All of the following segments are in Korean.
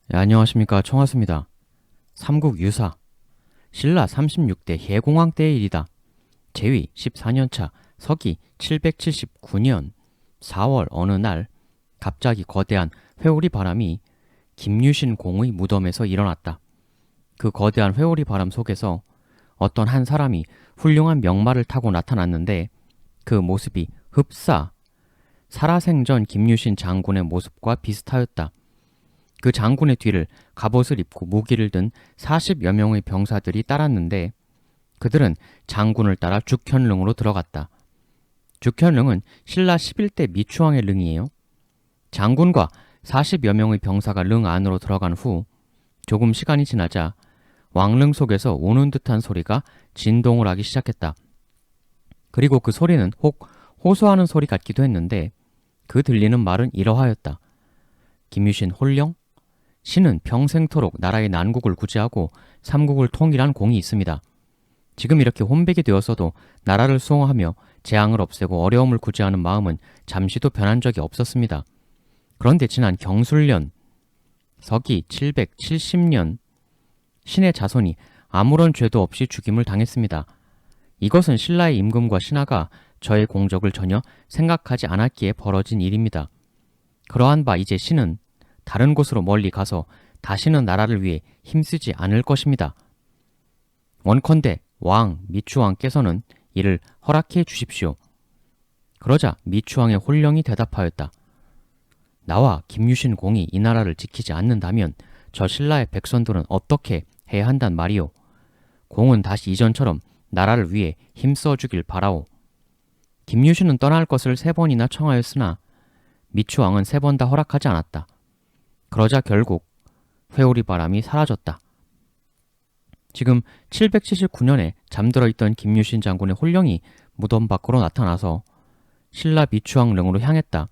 네, 안녕하십니까. 청하수입니다. 삼국 유사 신라 36대 해공황 때의 일이다. 제위 14년차 서기 779년 4월 어느 날 갑자기 거대한 회오리 바람이 김유신 공의 무덤에서 일어났다. 그 거대한 회오리 바람 속에서 어떤 한 사람이 훌륭한 명마를 타고 나타났는데 그 모습이 흡사 살아생전 김유신 장군의 모습과 비슷하였다. 그 장군의 뒤를 갑옷을 입고 무기를 든 40여 명의 병사들이 따랐는데 그들은 장군을 따라 죽현릉으로 들어갔다. 죽현릉은 신라 11대 미추왕의 릉이에요. 장군과 40여 명의 병사가 릉 안으로 들어간 후 조금 시간이 지나자 왕릉 속에서 우는 듯한 소리가 진동을 하기 시작했다. 그리고 그 소리는 혹 호소하는 소리 같기도 했는데 그 들리는 말은 이러하였다. 김유신 홀령? 신은 평생토록 나라의 난국을 구제하고 삼국을 통일한 공이 있습니다. 지금 이렇게 혼백이 되었어도 나라를 수호하며 재앙을 없애고 어려움을 구제하는 마음은 잠시도 변한 적이 없었습니다. 그런데 지난 경술년 서기 770년 신의 자손이 아무런 죄도 없이 죽임을 당했습니다. 이것은 신라의 임금과 신하가 저의 공적을 전혀 생각하지 않았기에 벌어진 일입니다. 그러한 바 이제 신은 다른 곳으로 멀리 가서 다시는 나라를 위해 힘쓰지 않을 것입니다. 원컨대 왕 미추왕께서는 이를 허락해 주십시오. 그러자 미추왕의 홀령이 대답하였다. 나와 김유신 공이 이 나라를 지키지 않는다면 저 신라의 백성들은 어떻게 해야 한단 말이오. 공은 다시 이전처럼 나라를 위해 힘써 주길 바라오. 김유신은 떠날 것을 3번이나 청하였으나 미추왕은 3번 다 허락하지 않았다. 그러자 결국 회오리 바람이 사라졌다. 지금 779년에 잠들어 있던 김유신 장군의 홀령이 무덤 밖으로 나타나서 신라 미추왕릉으로 향했다.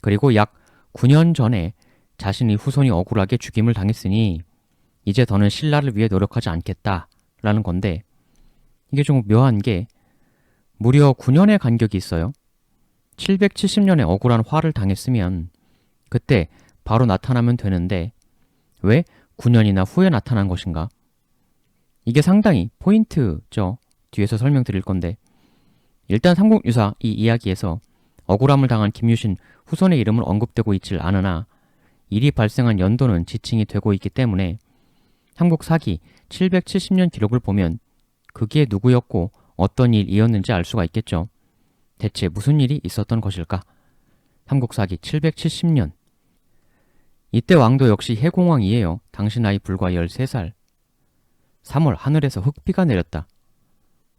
그리고 약 9년 전에 자신의 후손이 억울하게 죽임을 당했으니 이제 더는 신라를 위해 노력하지 않겠다라는 건데 이게 좀 묘한 게 무려 9년의 간격이 있어요. 770년에 억울한 화를 당했으면 그때 바로 나타나면 되는데 왜 9년이나 후에 나타난 것인가? 이게 상당히 포인트죠. 뒤에서 설명드릴 건데 일단 삼국유사 이 이야기에서 억울함을 당한 김유신 후손의 이름은 언급되고 있질 않으나 일이 발생한 연도는 지칭이 되고 있기 때문에 삼국사기 770년 기록을 보면 그게 누구였고 어떤 일이었는지 알 수가 있겠죠. 대체 무슨 일이 있었던 것일까? 삼국사기 770년 이때 왕도 역시 해공왕이에요. 당시 나이 불과 13살. 3월 하늘에서 흑비가 내렸다.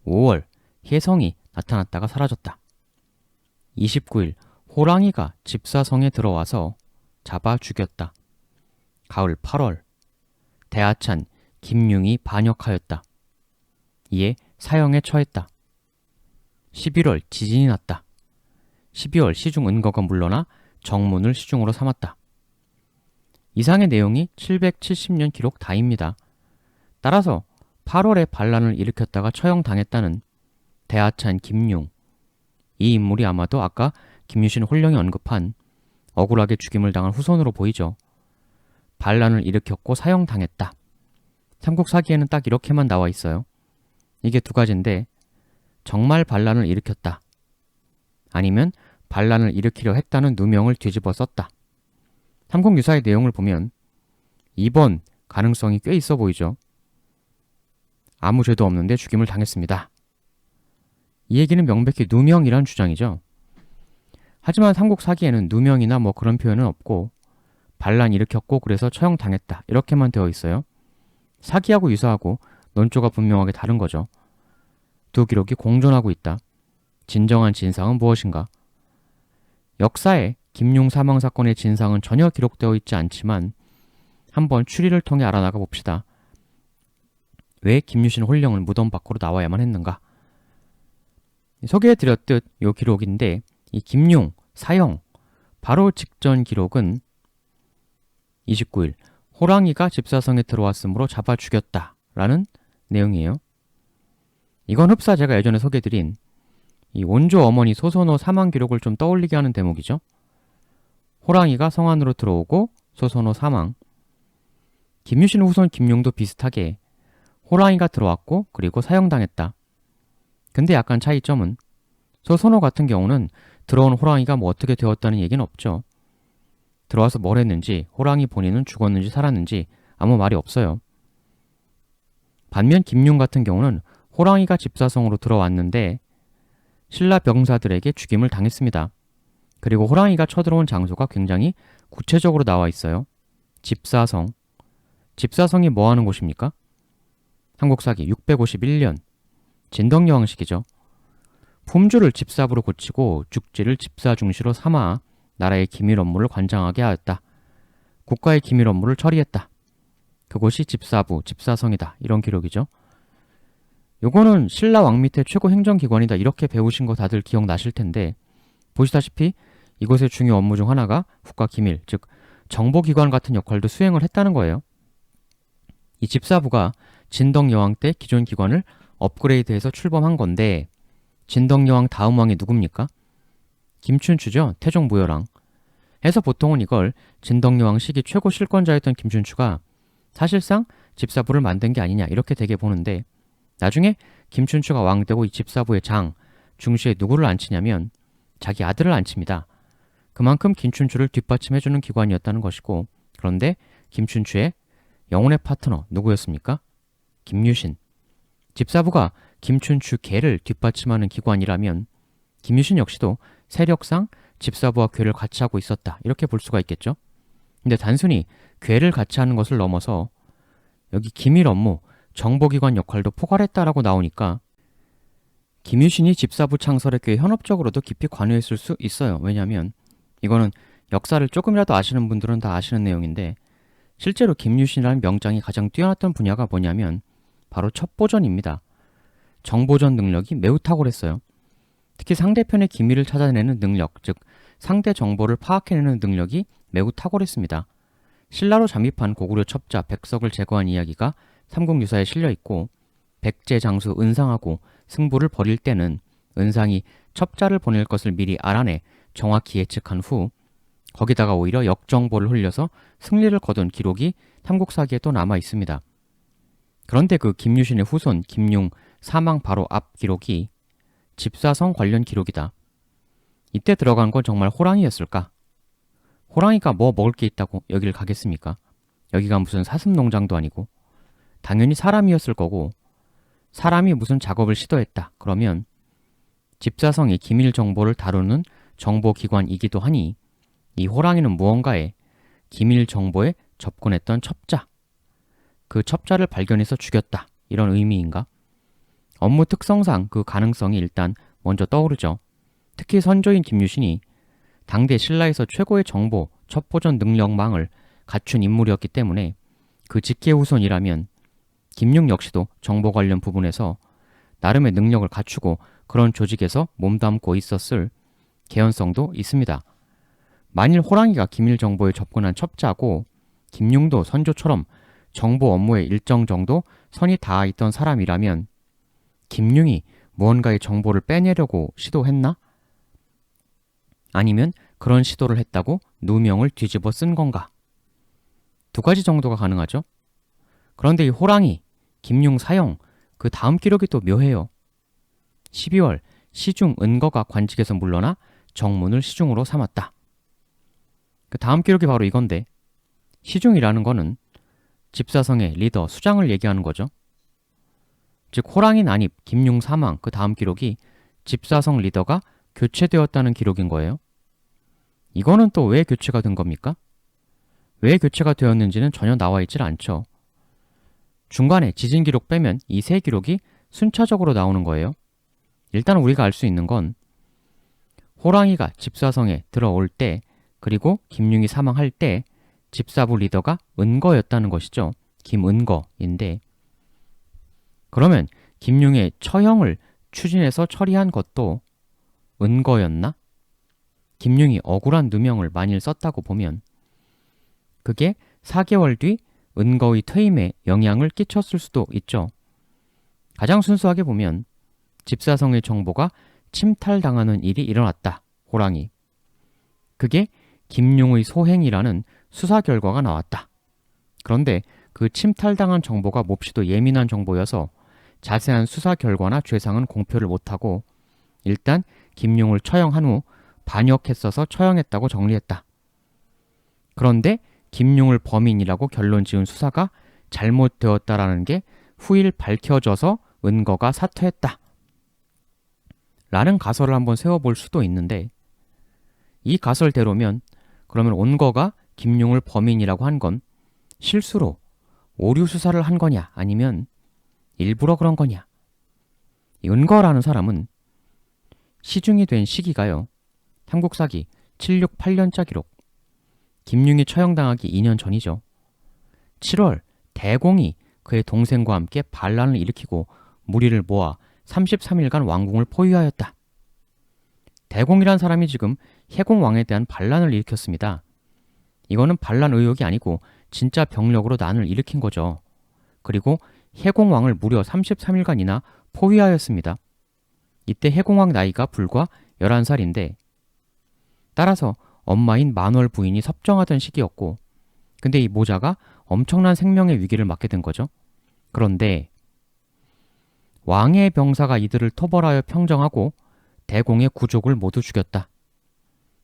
5월 혜성이 나타났다가 사라졌다. 29일 호랑이가 집사성에 들어와서 잡아 죽였다. 가을 8월 대하찬 김융이 반역하였다. 이에 사형에 처했다. 11월 지진이 났다. 12월 시중 은거가 물러나 정문을 시중으로 삼았다. 이상의 내용이 770년 기록 다입니다. 따라서 8월에 반란을 일으켰다가 처형당했다는 대하찬 김융, 이 인물이 아마도 아까 김유신 홀령이 언급한 억울하게 죽임을 당한 후손으로 보이죠. 반란을 일으켰고 사형당했다. 삼국사기에는 딱 이렇게만 나와 있어요. 이게 두 가지인데 정말 반란을 일으켰다. 아니면 반란을 일으키려 했다는 누명을 뒤집어 썼다. 삼국유사의 내용을 보면 2번 가능성이 꽤 있어 보이죠. 아무 죄도 없는데 죽임을 당했습니다. 이 얘기는 명백히 누명이란 주장이죠. 하지만 삼국사기에는 누명이나 뭐 그런 표현은 없고 반란 일으켰고 그래서 처형당했다 이렇게만 되어 있어요. 사기하고 유사하고 논조가 분명하게 다른 거죠. 두 기록이 공존하고 있다. 진정한 진상은 무엇인가? 역사에 김융 사망 사건의 진상은 전혀 기록되어 있지 않지만 한번 추리를 통해 알아나가 봅시다. 왜 김유신 홀령은 무덤 밖으로 나와야만 했는가? 소개해드렸듯 이 기록인데 이 김융, 사형, 바로 직전 기록은 29일 호랑이가 집사성에 들어왔으므로 잡아 죽였다 라는 내용이에요. 이건 흡사 제가 예전에 소개해드린 이 원조 어머니 소선호 사망 기록을 좀 떠올리게 하는 대목이죠. 호랑이가 성 안으로 들어오고 소선호 사망. 김유신 후손 김용도 비슷하게 호랑이가 들어왔고 그리고 사형당했다. 근데 약간 차이점은 서선호 같은 경우는 들어온 호랑이가 뭐 어떻게 되었다는 얘기는 없죠. 들어와서 뭘 했는지, 호랑이 본인은 죽었는지 살았는지 아무 말이 없어요. 반면 김용 같은 경우는 호랑이가 집사성으로 들어왔는데 신라 병사들에게 죽임을 당했습니다. 그리고 호랑이가 쳐들어온 장소가 굉장히 구체적으로 나와 있어요. 집사성. 집사성이 뭐 하는 곳입니까? 삼국사기 651년 진덕여왕식이죠. 품주를 집사부로 고치고 죽지를 집사중시로 삼아 나라의 기밀 업무를 관장하게 하였다. 국가의 기밀 업무를 처리했다. 그곳이 집사부, 집사성이다. 이런 기록이죠. 요거는 신라 왕 밑에 최고 행정기관이다. 이렇게 배우신 거 다들 기억나실 텐데 보시다시피 이곳의 중요 업무 중 하나가 국가기밀, 즉 정보기관 같은 역할도 수행을 했다는 거예요. 이 집사부가 진덕여왕 때 기존 기관을 업그레이드해서 출범한 건데 진덕여왕 다음 왕이 누굽니까? 김춘추죠. 태종무열왕. 해서 보통은 이걸 진덕여왕 시기 최고 실권자였던 김춘추가 사실상 집사부를 만든 게 아니냐 이렇게 되게 보는데 나중에 김춘추가 왕되고 이 집사부의 장, 중시에 누구를 앉히냐면 자기 아들을 앉힙니다. 그만큼 김춘추를 뒷받침해주는 기관이었다는 것이고 그런데 김춘추의 영혼의 파트너 누구였습니까? 김유신. 집사부가 김춘추 계를 뒷받침하는 기관이라면 김유신 역시도 세력상 집사부와 궤를 같이 하고 있었다. 이렇게 볼 수가 있겠죠. 근데 단순히 궤를 같이 하는 것을 넘어서 여기 기밀 업무, 정보기관 역할도 포괄했다라고 나오니까 김유신이 집사부 창설에 꽤 현업적으로도 깊이 관여했을 수 있어요. 왜냐하면 이거는 역사를 조금이라도 아시는 분들은 다 아시는 내용인데 실제로 김유신이라는 명장이 가장 뛰어났던 분야가 뭐냐면 바로 첩보전입니다. 정보전 능력이 매우 탁월했어요. 특히 상대편의 기밀을 찾아내는 능력, 즉 상대 정보를 파악해내는 능력이 매우 탁월했습니다. 신라로 잠입한 고구려 첩자 백석을 제거한 이야기가 삼국유사에 실려있고 백제 장수 은상하고 승부를 벌일 때는 은상이 첩자를 보낼 것을 미리 알아내 정확히 예측한 후 거기다가 오히려 역정보를 흘려서 승리를 거둔 기록이 삼국사기에 또 남아 있습니다. 그런데 그 김유신의 후손 김용 사망 바로 앞 기록이 집사성 관련 기록이다. 이때 들어간 건 정말 호랑이였을까? 호랑이가 뭐 먹을 게 있다고 여기를 가겠습니까? 여기가 무슨 사슴농장도 아니고 당연히 사람이었을 거고 사람이 무슨 작업을 시도했다. 그러면 집사성이 기밀 정보를 다루는 정보기관이기도 하니 이 호랑이는 무언가에 기밀 정보에 접근했던 첩자, 그 첩자를 발견해서 죽였다. 이런 의미인가? 업무 특성상 그 가능성이 일단 먼저 떠오르죠. 특히 선조인 김유신이 당대 신라에서 최고의 정보, 첩보전 능력망을 갖춘 인물이었기 때문에 그 직계 후손이라면 김용 역시도 정보 관련 부분에서 나름의 능력을 갖추고 그런 조직에서 몸담고 있었을 개연성도 있습니다. 만일 호랑이가 기밀 정보에 접근한 첩자고 김용도 선조처럼 정보 업무에 일정 정도 선이 닿아 있던 사람이라면 김용이 무언가의 정보를 빼내려고 시도했나? 아니면 그런 시도를 했다고 누명을 뒤집어 쓴 건가? 두 가지 정도가 가능하죠. 그런데 이 호랑이, 김용 사형, 그 다음 기록이 또 묘해요. 12월 시중 은거가 관직에서 물러나 정문을 시중으로 삼았다. 그 다음 기록이 바로 이건데 시중이라는 거는 집사성의 리더, 수장을 얘기하는 거죠. 즉 호랑이 난입, 김용 사망, 그 다음 기록이 집사성 리더가 교체되었다는 기록인 거예요. 이거는 또 왜 교체가 된 겁니까? 왜 교체가 되었는지는 전혀 나와 있질 않죠. 중간에 지진 기록 빼면 이 세 기록이 순차적으로 나오는 거예요. 일단 우리가 알 수 있는 건 호랑이가 집사성에 들어올 때 그리고 김용이 사망할 때 집사부 리더가 은거였다는 것이죠. 김은거인데 그러면 김용의 처형을 추진해서 처리한 것도 은거였나? 김용이 억울한 누명을 만일 썼다고 보면 그게 4개월 뒤 은거의 퇴임에 영향을 끼쳤을 수도 있죠. 가장 순수하게 보면 집사성의 정보가 침탈당하는 일이 일어났다. 호랑이. 그게 김용의 소행이라는 수사 결과가 나왔다. 그런데 그 침탈당한 정보가 몹시도 예민한 정보여서 자세한 수사 결과나 죄상은 공표를 못하고 일단 김용을 처형한 후 반역했어서 처형했다고 정리했다. 그런데 김용을 범인이라고 결론 지은 수사가 잘못되었다라는 게 후일 밝혀져서 은거가 사퇴했다. 라는 가설을 한번 세워볼 수도 있는데 이 가설대로면 그러면 온거가 김용을 범인이라고 한 건 실수로 오류 수사를 한 거냐 아니면 일부러 그런 거냐. 이 은거라는 사람은 시중이 된 시기가요. 삼국사기 768년자 기록. 김용이 처형당하기 2년 전이죠. 7월 대공이 그의 동생과 함께 반란을 일으키고 무리를 모아 33일간 왕궁을 포위하였다. 대공이란 사람이 지금 해공왕에 대한 반란을 일으켰습니다. 이거는 반란 의혹이 아니고 진짜 병력으로 난을 일으킨 거죠. 그리고 해공왕을 무려 33일간이나 포위하였습니다. 이때 해공왕 나이가 불과 11살인데 따라서 엄마인 만월 부인이 섭정하던 시기였고 근데 이 모자가 엄청난 생명의 위기를 맞게 된 거죠. 그런데 왕의 병사가 이들을 토벌하여 평정하고 대공의 구족을 모두 죽였다.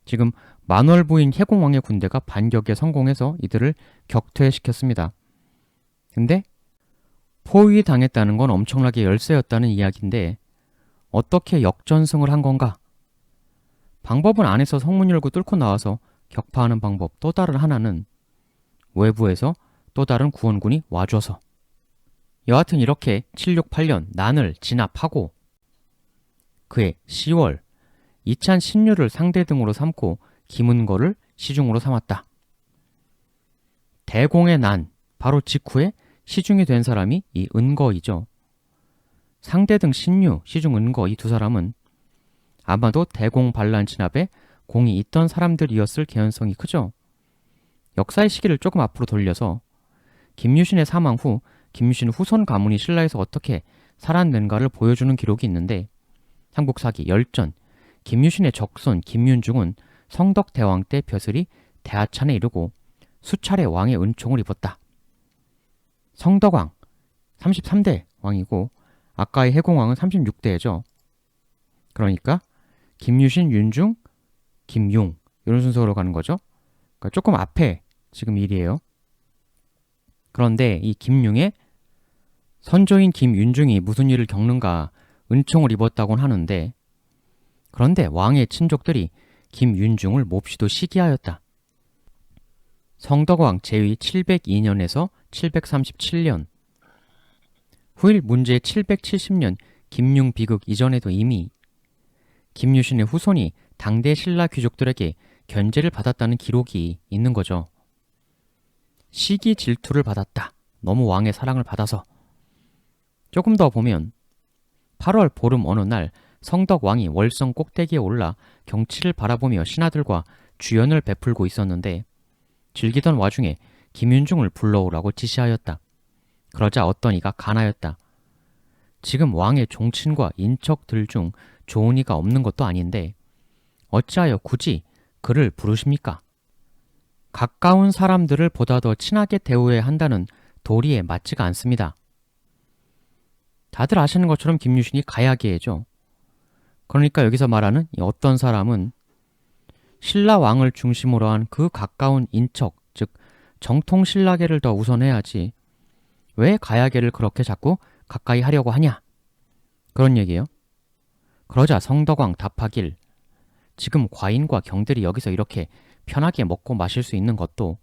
지금 만월 부인 해공왕의 군대가 반격에 성공해서 이들을 격퇴시켰습니다. 근데 포위당했다는 건 엄청나게 열세였다는 이야기인데 어떻게 역전승을 한 건가? 방법은 안에서 성문 열고 뚫고 나와서 격파하는 방법 또 다른 하나는 외부에서 또 다른 구원군이 와줘서 여하튼 이렇게 768년 난을 진압하고 그해 10월 이찬 신유를 상대 등으로 삼고 김은거를 시중으로 삼았다. 대공의 난 바로 직후에 시중이 된 사람이 이 은거이죠. 상대등 신유, 시중 은거 이 두 사람은 아마도 대공 반란 진압에 공이 있던 사람들이었을 개연성이 크죠. 역사의 시기를 조금 앞으로 돌려서 김유신의 사망 후 김유신 후손 가문이 신라에서 어떻게 살아낸가를 보여주는 기록이 있는데 삼국사기 열전 김유신의 적손 김윤중은 성덕대왕 때 벼슬이 대하찬에 이르고 수차례 왕의 은총을 입었다. 성덕왕 33대 왕이고 아까의 해공왕은 36대죠. 그러니까 김유신, 윤중, 김용 이런 순서로 가는 거죠. 그러니까 조금 앞에 지금 일이에요. 그런데 이 김용의 선조인 김윤중이 무슨 일을 겪는가 은총을 입었다곤 하는데 그런데 왕의 친족들이 김윤중을 몹시도 시기하였다. 성덕왕 제위 702년에서 737년 후일 문제 770년 김융 비극 이전에도 이미 김유신의 후손이 당대 신라 귀족들에게 견제를 받았다는 기록이 있는 거죠. 시기 질투를 받았다. 너무 왕의 사랑을 받아서. 조금 더 보면 8월 보름 어느 날 성덕왕이 월성 꼭대기에 올라 경치를 바라보며 신하들과 주연을 베풀고 있었는데 즐기던 와중에 김윤중을 불러오라고 지시하였다. 그러자 어떤 이가 간하였다. 지금 왕의 종친과 인척들 중 좋은 이가 없는 것도 아닌데 어찌하여 굳이 그를 부르십니까? 가까운 사람들을 보다 더 친하게 대우해야 한다는 도리에 맞지가 않습니다. 다들 아시는 것처럼 김유신이 가야계죠. 그러니까 여기서 말하는 이 어떤 사람은 신라 왕을 중심으로 한 그 가까운 인척, 즉 정통 신라계를 더 우선해야지 왜 가야계를 그렇게 자꾸 가까이 하려고 하냐? 그런 얘기예요. 그러자 성덕왕 답하길 지금 과인과 경들이 여기서 이렇게 편하게 먹고 마실 수 있는 것도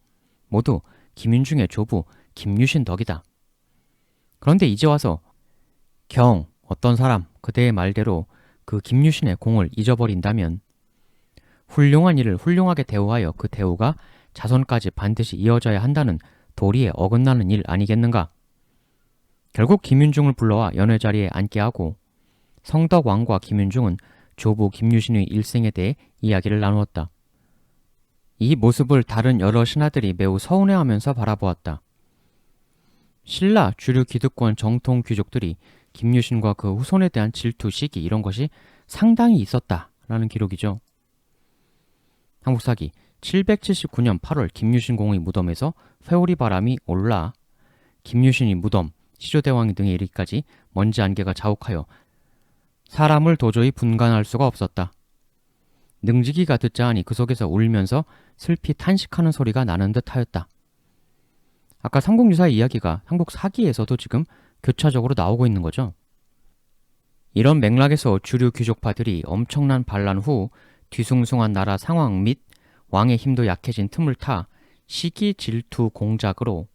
모두 김윤중의 조부 김유신 덕이다. 그런데 이제 와서 경, 어떤 사람, 그대의 말대로 그 김유신의 공을 잊어버린다면 훌륭한 일을 훌륭하게 대우하여 그 대우가 자손까지 반드시 이어져야 한다는 도리에 어긋나는 일 아니겠는가? 결국 김윤중을 불러와 연회 자리에 앉게 하고 성덕왕과 김윤중은 조부 김유신의 일생에 대해 이야기를 나누었다. 이 모습을 다른 여러 신하들이 매우 서운해하면서 바라보았다. 신라 주류 기득권 정통 귀족들이 김유신과 그 후손에 대한 질투, 시기 이런 것이 상당히 있었다라는 기록이죠. 삼국사기 779년 8월 김유신 공의 무덤에서 회오리 바람이 올라 김유신이 무덤, 시조대왕 등에 이르기까지 먼지 안개가 자욱하여 사람을 도저히 분간할 수가 없었다. 능지기가 듣자 하니 그 속에서 울면서 슬피 탄식하는 소리가 나는 듯하였다. 아까 삼국유사의 이야기가 삼국 사기에서도 지금 교차적으로 나오고 있는 거죠. 이런 맥락에서 주류 귀족파들이 엄청난 반란 후 뒤숭숭한 나라 상황 및 왕의 힘도 약해진 틈을 타 시기 질투 공작으로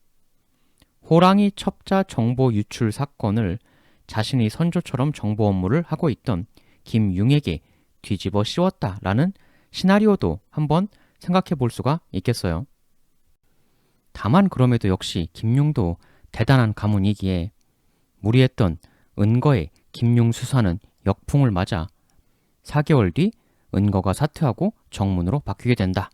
호랑이 첩자 정보 유출 사건을 자신의 선조처럼 정보 업무를 하고 있던 김융에게 뒤집어 씌웠다라는 시나리오도 한번 생각해 볼 수가 있겠어요. 다만 그럼에도 역시 김융도 대단한 가문이기에 무리했던 은거의 김융 수사는 역풍을 맞아 4개월 뒤 은거가 사퇴하고 정문으로 바뀌게 된다.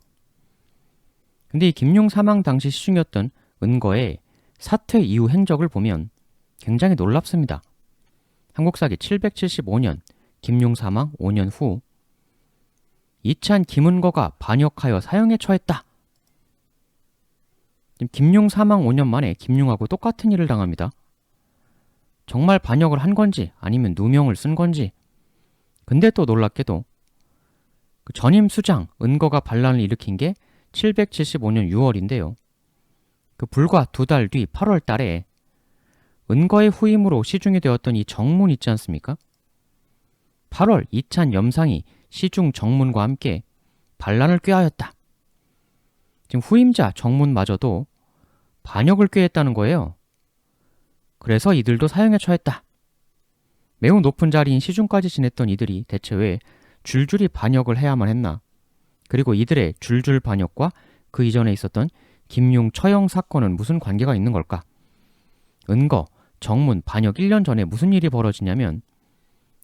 근데 이 김융 사망 당시 시중이었던 은거의 사퇴 이후 행적을 보면 굉장히 놀랍습니다. 한국사기 775년 김융 사망 5년 후 이찬 김은거가 반역하여 사형에 처했다. 김융 사망 5년 만에 김융하고 똑같은 일을 당합니다. 정말 반역을 한 건지 아니면 누명을 쓴 건지. 근데 또 놀랍게도 그 전임 수장 은거가 반란을 일으킨 게 775년 6월인데요. 그 불과 2달 뒤 8월 달에 은거의 후임으로 시중이 되었던 이 정문 있지 않습니까? 8월 이찬 염상이 시중 정문과 함께 반란을 꾀하였다. 지금 후임자 정문마저도 반역을 꾀했다는 거예요. 그래서 이들도 사형에 처했다. 매우 높은 자리인 시중까지 지냈던 이들이 대체 왜 줄줄이 반역을 해야만 했나? 그리고 이들의 줄줄 반역과 그 이전에 있었던 김융 처형 사건은 무슨 관계가 있는 걸까? 은거, 정문, 반역 1년 전에 무슨 일이 벌어지냐면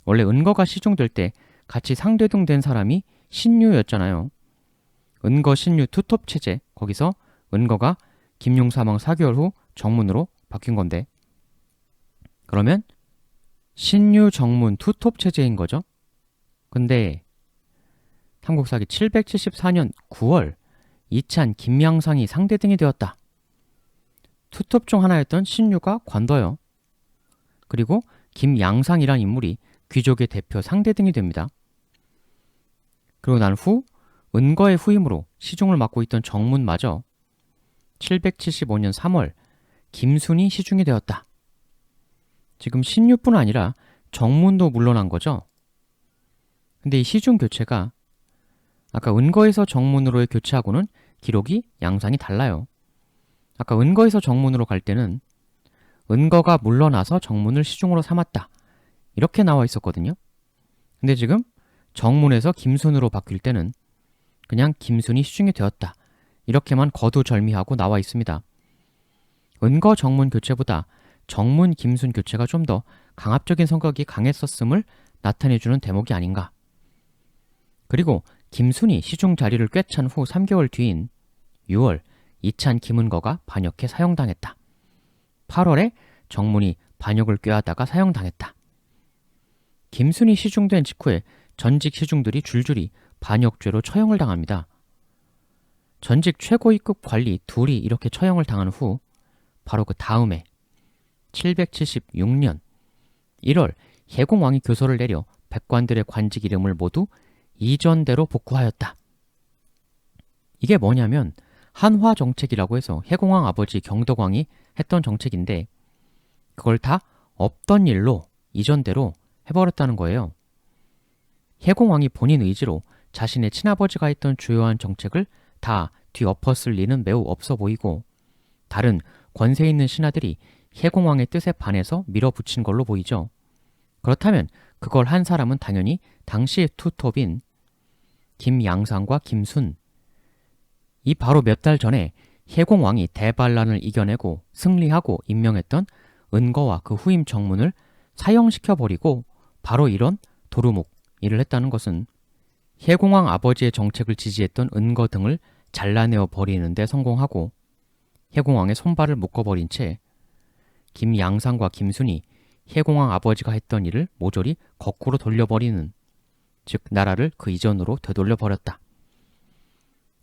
원래 은거가 시중될 때 같이 상대등된 사람이 신유였잖아요. 은거 신유 투톱 체제, 거기서 은거가 김융 사망 4개월 후 정문으로 바뀐 건데 그러면 신유 정문 투톱 체제인 거죠. 근데 삼국사기 774년 9월 이찬 김양상이 상대등이 되었다. 투톱 중 하나였던 신유가 관둬요. 그리고 김양상이란 인물이 귀족의 대표 상대등이 됩니다. 그리고 난 후 은거의 후임으로 시중을 맡고 있던 정문마저 775년 3월 김순이 시중이 되었다. 지금 신유뿐 아니라 정문도 물러난 거죠. 근데 이 시중 교체가 아까 은거에서 정문으로의 교체하고는 기록이 양상이 달라요. 아까 은거에서 정문으로 갈 때는 은거가 물러나서 정문을 시중으로 삼았다. 이렇게 나와 있었거든요. 근데 지금 정문에서 김순으로 바뀔 때는 그냥 김순이 시중이 되었다. 이렇게만 거두절미하고 나와 있습니다. 은거 정문 교체보다 정문 김순 교체가 좀 더 강압적인 성격이 강했었음을 나타내주는 대목이 아닌가. 그리고 김순이 시중 자리를 꿰찬 후 3개월 뒤인 6월 이찬 김은거가 반역해 사형당했다. 8월에 정문이 반역을 꾀하다가 사형당했다. 김순이 시중된 직후에 전직 시중들이 줄줄이 반역죄로 처형을 당합니다. 전직 최고위급 관리 둘이 이렇게 처형을 당한 후 바로 그 다음해 776년 1월 해공왕이 교서를 내려 백관들의 관직 이름을 모두 이전대로 복구하였다. 이게 뭐냐면 한화 정책이라고 해서 해공왕 아버지 경덕왕이 했던 정책인데 그걸 다 없던 일로 이전대로 해버렸다는 거예요. 해공왕이 본인 의지로 자신의 친아버지가 했던 주요한 정책을 다 뒤엎었을 리는 매우 없어 보이고 다른 권세 있는 신하들이 해공왕의 뜻에 반해서 밀어붙인 걸로 보이죠. 그렇다면 그걸 한 사람은 당연히 당시의 투톱인 김양상과 김순. 이 바로 몇 달 전에 해공왕이 대반란을 이겨내고 승리하고 임명했던 은거와 그 후임 정문을 사형시켜버리고 바로 이런 도루묵 일을 했다는 것은 해공왕 아버지의 정책을 지지했던 은거 등을 잘라내어 버리는 데 성공하고 해공왕의 손발을 묶어버린 채 김양상과 김순이 해공왕 아버지가 했던 일을 모조리 거꾸로 돌려버리는, 즉 나라를 그 이전으로 되돌려버렸다.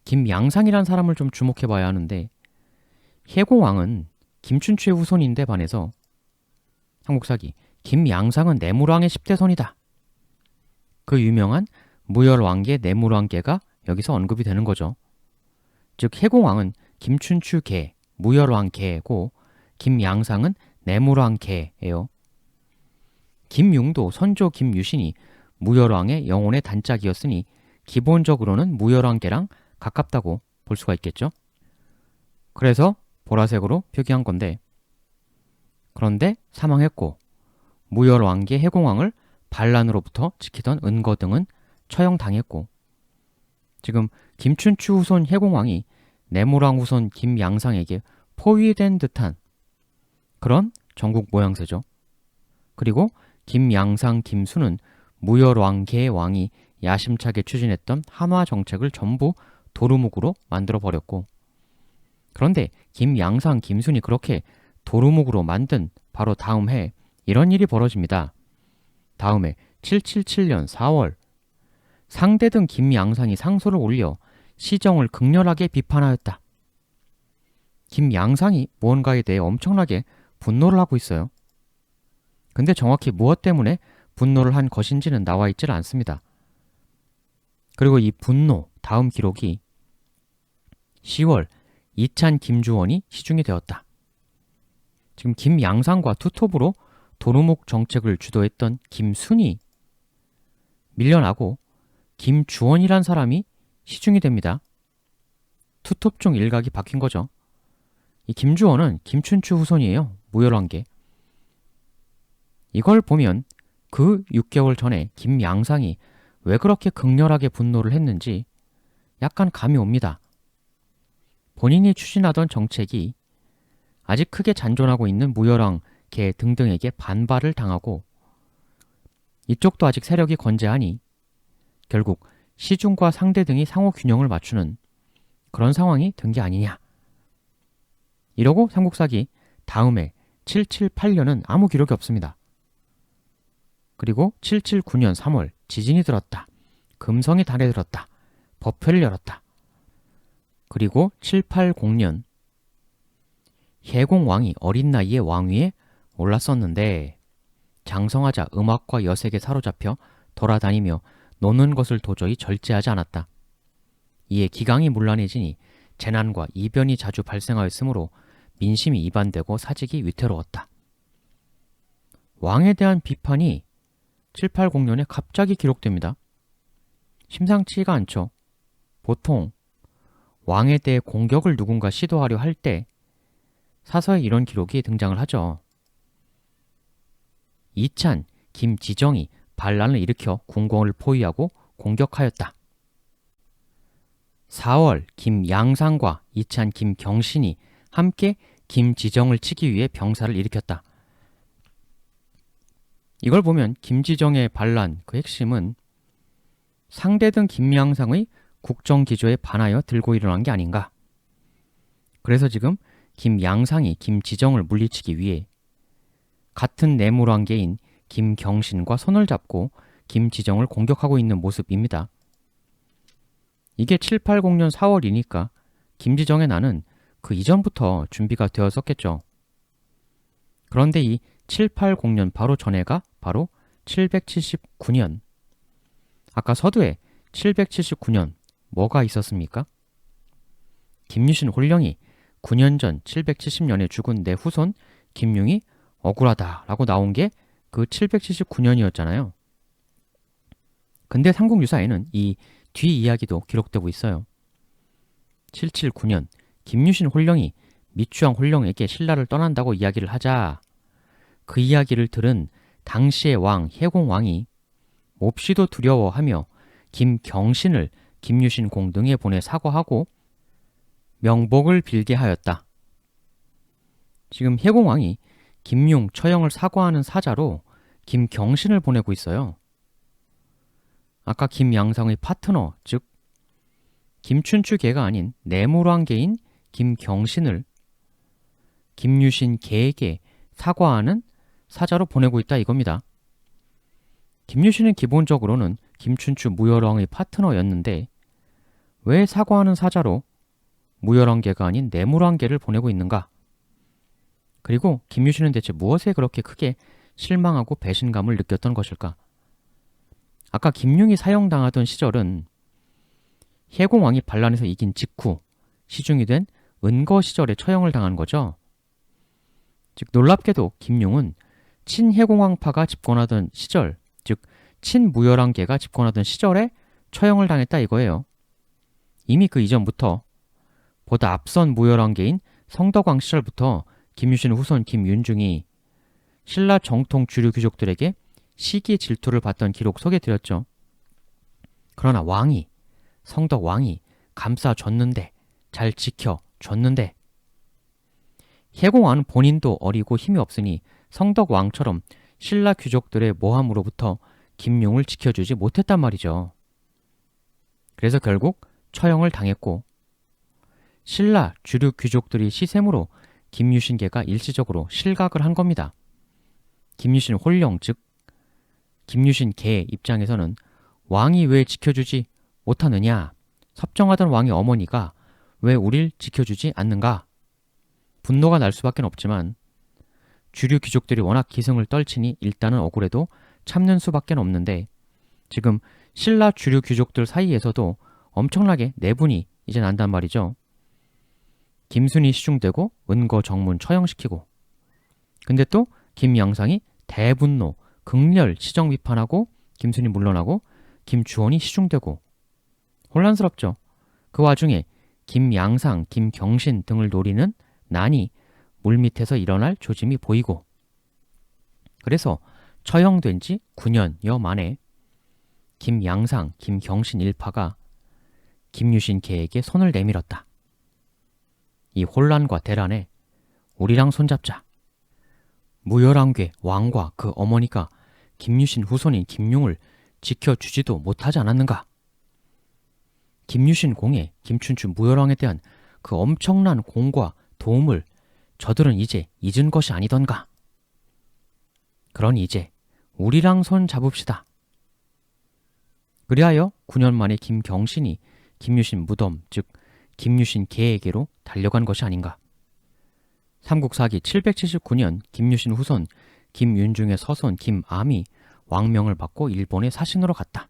김양상이란 사람을 좀 주목해봐야 하는데 해공왕은 김춘추의 후손인데 반해서 삼국사기 김양상은 내물왕의 10대 손이다. 그 유명한 무열왕계 내물왕계가 여기서 언급이 되는 거죠. 즉 해공왕은 김춘추계, 무열왕계고 김양상은 내물왕계예요. 김융도 선조 김유신이 무열왕의 영혼의 단짝이었으니 기본적으로는 무열왕계랑 가깝다고 볼 수가 있겠죠. 그래서 보라색으로 표기한 건데, 그런데 사망했고 무열왕계 해공왕을 반란으로부터 지키던 은거등은 처형당했고, 지금 김춘추 후손 해공왕이 내물왕 후손 김양상에게 포위된 듯한 그런 전국 모양새죠. 그리고 김양상, 김수는 무열왕계의 왕이 야심차게 추진했던 한화 정책을 전부 도루묵으로 만들어버렸고, 그런데 김양상, 김순이 그렇게 도루묵으로 만든 바로 다음 해 이런 일이 벌어집니다. 다음해 777년 4월 상대등 김양상이 상소를 올려 시정을 극렬하게 비판하였다. 김양상이 무언가에 대해 엄청나게 분노를 하고 있어요. 근데 정확히 무엇 때문에 분노를 한 것인지는 나와 있질 않습니다. 그리고 이 분노 다음 기록이 10월 이찬 김주원이 시중이 되었다. 지금 김양상과 투톱으로 도루묵 정책을 주도했던 김순이 밀려나고 김주원이란 사람이 시중이 됩니다. 투톱중 일각이 바뀐 거죠. 이 김주원은 김춘추 후손이에요. 무열왕계. 이걸 보면 그 6개월 전에 김양상이 왜 그렇게 극렬하게 분노를 했는지 약간 감이 옵니다. 본인이 추진하던 정책이 아직 크게 잔존하고 있는 무열왕, 개 등등에게 반발을 당하고 이쪽도 아직 세력이 건재하니 결국 시중과 상대 등이 상호 균형을 맞추는 그런 상황이 된 게 아니냐. 이러고 삼국사기 다음해 778년은 아무 기록이 없습니다. 그리고 779년 3월 지진이 들었다. 금성이 달에 들었다. 법회를 열었다. 그리고 780년 해공왕이 어린 나이에 왕위에 올랐었는데 장성하자 음악과 여색에 사로잡혀 돌아다니며 노는 것을 도저히 절제하지 않았다. 이에 기강이 문란해지니 재난과 이변이 자주 발생하였으므로 민심이 이반되고 사직이 위태로웠다. 왕에 대한 비판이 780년에 갑자기 기록됩니다. 심상치가 않죠. 보통 왕에 대해 공격을 누군가 시도하려 할 때 사서에 이런 기록이 등장을 하죠. 이찬, 김지정이 반란을 일으켜 궁궐을 포위하고 공격하였다. 4월 김양상과 이찬, 김경신이 함께 김지정을 치기 위해 병사를 일으켰다. 이걸 보면 김지정의 반란 그 핵심은 상대등 김양상의 국정기조에 반하여 들고 일어난 게 아닌가. 그래서 지금 김양상이 김지정을 물리치기 위해 같은 내물왕계인 김경신과 손을 잡고 김지정을 공격하고 있는 모습입니다. 이게 780년 4월이니까 김지정의 난은 그 이전부터 준비가 되었었겠죠. 그런데 이 780년 바로 전해가 바로 779년. 아까 서두에 779년 뭐가 있었습니까? 김유신 홀령이 9년 전 770년에 죽은 내 후손 김융이 억울하다라고 나온 게 그 779년이었잖아요. 근데 삼국유사에는 이 뒤 이야기도 기록되고 있어요. 779년 김유신 홀령이 미추왕 홀령에게 신라를 떠난다고 이야기를 하자 그 이야기를 들은 당시의 왕 해공왕이 몹시도 두려워하며 김경신을 김유신 공등에 보내 사과하고 명복을 빌게 하였다. 지금 해공왕이 김융, 처형을 사과하는 사자로 김경신을 보내고 있어요. 아까 김양상의 파트너, 즉 김춘추계가 아닌 내물왕계인 김경신을 김유신 계에게 사과하는 사자로 보내고 있다 이겁니다. 김유신은 기본적으로는 김춘추 무열왕의 파트너였는데 왜 사과하는 사자로 무열왕계가 아닌 내물왕계를 보내고 있는가? 그리고 김유신은 대체 무엇에 그렇게 크게 실망하고 배신감을 느꼈던 것일까? 아까 김융이 사형당하던 시절은 혜공왕이 반란에서 이긴 직후 시중이 된 은거 시절에 처형을 당한 거죠. 즉 놀랍게도 김융은 친혜공왕파가 집권하던 시절, 즉 친무열왕계가 집권하던 시절에 처형을 당했다 이거예요. 이미 그 이전부터 보다 앞선 무열왕계인 성덕왕 시절부터 김유신 후손 김윤중이 신라 정통 주류 귀족들에게 시기 질투를 받던 기록 소개드렸죠. 그러나 성덕왕이 감싸줬는데, 잘 지켜줬는데, 혜공왕은 본인도 어리고 힘이 없으니 성덕왕처럼 신라 귀족들의 모함으로부터 김용을 지켜주지 못했단 말이죠. 그래서 결국 처형을 당했고, 신라 주류 귀족들이 시샘으로 김유신계가 일시적으로 실각을 한 겁니다. 김유신 홀령, 즉 김유신계의 입장에서는 왕이 왜 지켜주지 못하느냐, 섭정하던 왕의 어머니가 왜 우릴 지켜주지 않는가, 분노가 날 수밖에 없지만 주류 귀족들이 워낙 기승을 떨치니 일단은 억울해도 참는 수밖에 없는데, 지금 신라 주류 귀족들 사이에서도 엄청나게 내분이 이제 난단 말이죠. 김순이 시중되고 은거 정문 처형시키고, 근데 또 김양상이 대분노, 극렬 시정 비판하고 김순이 물러나고 김주원이 시중되고, 혼란스럽죠. 그 와중에 김양상, 김경신 등을 노리는 난이 물밑에서 일어날 조짐이 보이고, 그래서 처형된 지 9년여 만에 김양상, 김경신 일파가 김유신 계에게 손을 내밀었다. 이 혼란과 대란에 우리랑 손잡자. 무열왕괴 왕과 그 어머니가 김유신 후손인 김용을 지켜주지도 못하지 않았는가? 김유신 공에 김춘추 무열왕에 대한 그 엄청난 공과 도움을 저들은 이제 잊은 것이 아니던가? 그러니 이제 우리랑 손 잡읍시다. 그리하여 9년 만에 김경신이 김유신 무덤, 즉 김유신 계에게로 달려간 것이 아닌가. 삼국사기 779년 김유신 후손 김윤중의 서손 김암이 왕명을 받고 일본에 사신으로 갔다.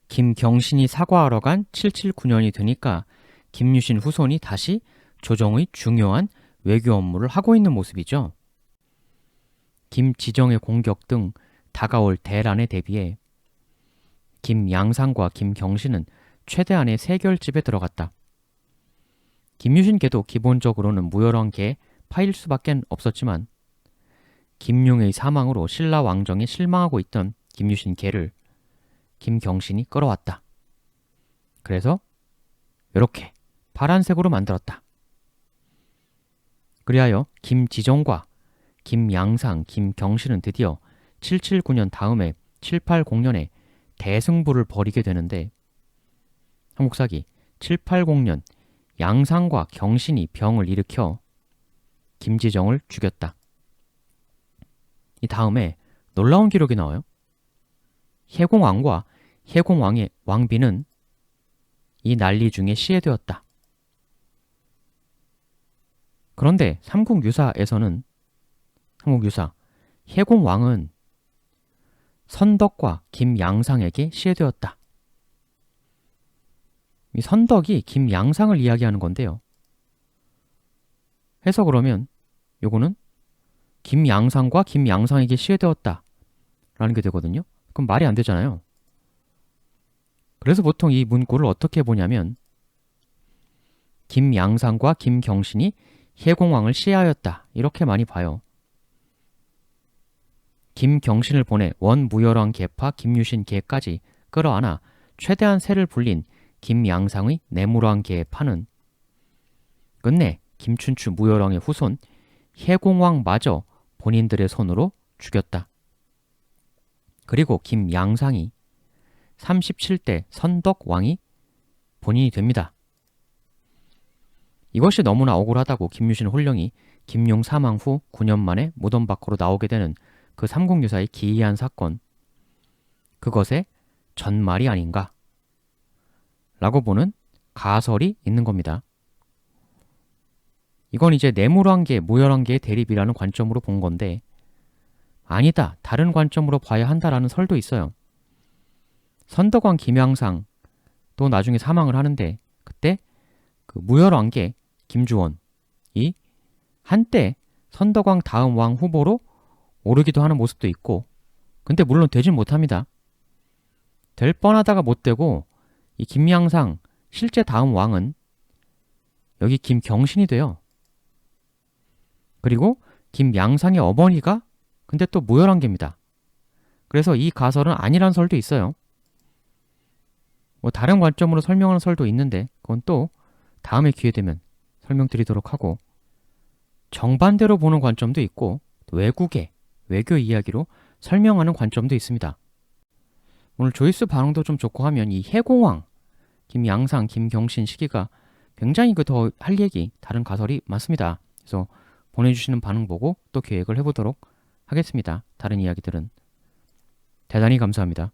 김경신이 사과하러 간 779년이 되니까 김유신 후손이 다시 조정의 중요한 외교 업무를 하고 있는 모습이죠. 김지정의 공격 등 다가올 대란에 대비해 김양상과 김경신은 최대한의 세결집에 들어갔다. 김유신계도 기본적으로는 무열왕계에 파일 수밖에 없었지만 김용의 사망으로 신라 왕정에 실망하고 있던 김유신계를 김경신이 끌어왔다. 그래서 이렇게 파란색으로 만들었다. 그리하여 김지정과 김양상, 김경신은 드디어 779년 다음에 780년에 대승부를 벌이게 되는데, 삼국사기 780년 양상과 경신이 병을 일으켜 김지정을 죽였다. 이 다음에 놀라운 기록이 나와요. 혜공왕과 혜공왕의 왕비는 이 난리 중에 시해되었다. 그런데 삼국유사에서는 혜공왕은 선덕과 김양상에게 시해되었다. 이 선덕이 김양상을 이야기하는 건데요. 해서 그러면 요거는 김양상과 김양상에게 시해되었다 라는 게 되거든요. 그럼 말이 안 되잖아요. 그래서 보통 이 문구를 어떻게 보냐면 김양상과 김경신이 혜공왕을 시해하였다 이렇게 많이 봐요. 김경신을 보내 원무열왕 계파 김유신 계까지 끌어안아 최대한 세를 불린 김양상의 내물왕 계파는 끝내 김춘추 무열왕의 후손 혜공왕마저 본인들의 손으로 죽였다. 그리고 김양상이 37대 선덕왕이 본인이 됩니다. 이것이 너무나 억울하다고 김유신 홀령이 김용 사망 후 9년 만에 무덤 밖으로 나오게 되는 그 삼국유사의 기이한 사건, 그것의 전말이 아닌가 라고 보는 가설이 있는 겁니다. 이건 이제 내물환계, 무열환계의 대립이라는 관점으로 본 건데 아니다, 다른 관점으로 봐야 한다라는 설도 있어요. 선덕왕 김양상도 나중에 사망을 하는데 그때 그 무열왕계 김주원이 한때 선덕왕 다음 왕 후보로 오르기도 하는 모습도 있고, 근데 물론 되진 못합니다. 될 뻔하다가 못 되고 이 김양상 실제 다음 왕은 여기 김경신이 돼요. 그리고 김양상의 어머니가 근데 또 무열왕계입니다. 그래서 이 가설은 아니란 설도 있어요. 뭐 다른 관점으로 설명하는 설도 있는데 그건 또 다음에 기회 되면 설명드리도록 하고, 정반대로 보는 관점도 있고 외국의 외교 이야기로 설명하는 관점도 있습니다. 오늘 조회수 반응도 좀 좋고 하면 이 해공왕 김양상 김경신 시기가 굉장히 그 더 할 얘기 다른 가설이 많습니다. 그래서 보내주시는 반응 보고 또 계획을 해보도록 하겠습니다. 다른 이야기들은. 대단히 감사합니다.